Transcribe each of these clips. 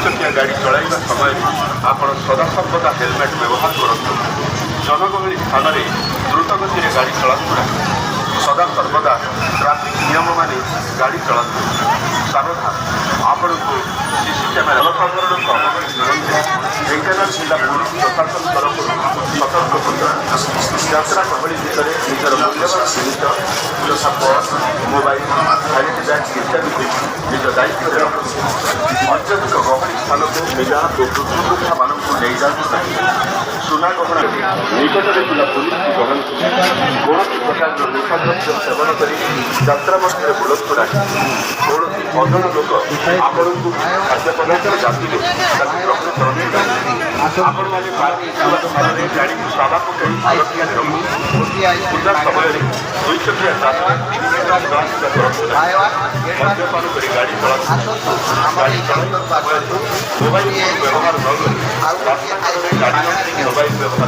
चकिया गाड़ी चलाइबा समय आपण सदासर्वदा हेलमेट व्यवहार करतु। जनगहली स्थान में द्रुत गति गाड़ी चलातु ना। सदा सर्वदा ट्राफिक नियम माने गाड़ी चलातु। सावधान आपण को सीसी कैमेरा साधारण ढेंकानाल जिला पुलिस प्रशासन तरफ सतर्क सूचना। यात्रा गहली भितर निजर मूल्यवान जिनिस यथा पर्स मोबाइल वैलिड बैग इत्यादि निज दायित्व रखु। अत्यधिक गहली स्थान को मेगा और वृद्धवृद्धा मान नहीं जातु ना। सुना गहना निकटने जिला पुलिस ग्रहण कौन प्रकार निशाद्रव्य सेवन कर यात्रा मध्य बुलतु ना। कौन अजन लोक आपण को खाद्य पदार्थ जातिले ग्रहण करते आपण मैंने गाड़ी को सादा पकड़ सुरक्षा रखु। पूजा समय दुई चकिया मद्यपान कर गाड़ी चला गाड़ी मोबाइल व्यवहार न कर गाड़ी मोबाइल व्यवहार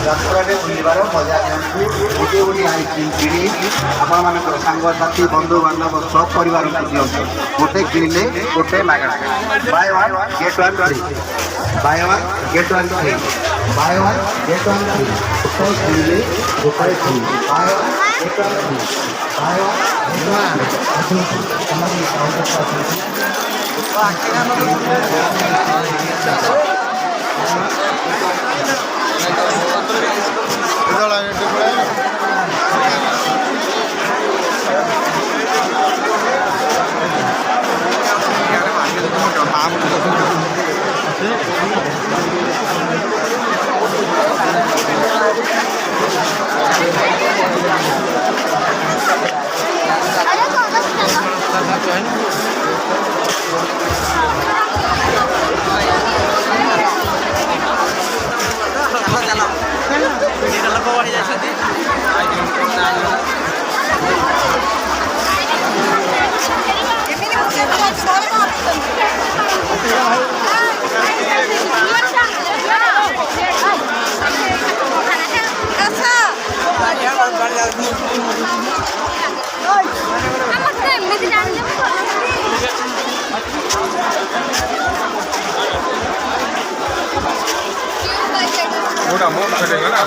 ଯାତ୍ରାରେ ବୁଲିବାର ମଜା ନିଅନ୍ତୁ। ଗୋଟିଏ ଗୋଟିଏ ଆଇସ୍କ୍ରିମ୍ କିଣି ଆପଣମାନଙ୍କର ସାଙ୍ଗସାଥି ବନ୍ଧୁବାନ୍ଧବ ସବ ପରିବାରକୁ ଦିଅନ୍ତୁ। ଗୋଟେ କିଣିଲେ ଗୋଟେ ମାଗଣା। ବାୟ ୱାନ୍ ଗେଟ୍ ୱାନ୍ ଫ୍ରି। ବାୟ ୱାନ୍ ଗେଟ୍ ୱାନ୍ ଫ୍ରି। ବାୟ ୱାନ୍ ଗେଟ୍ ୱାନ୍ ଫ୍ରି। ଗୋଟେ କିଣିଲେ ଗୋଟାଏ ଫ୍ରି। ବାୟ ୱାନ୍ ଗେଟ୍ ୱାନ୍ ଫ୍ରି। ବାୟ ୱାନ୍ মোটা মোট ফেটে গেল না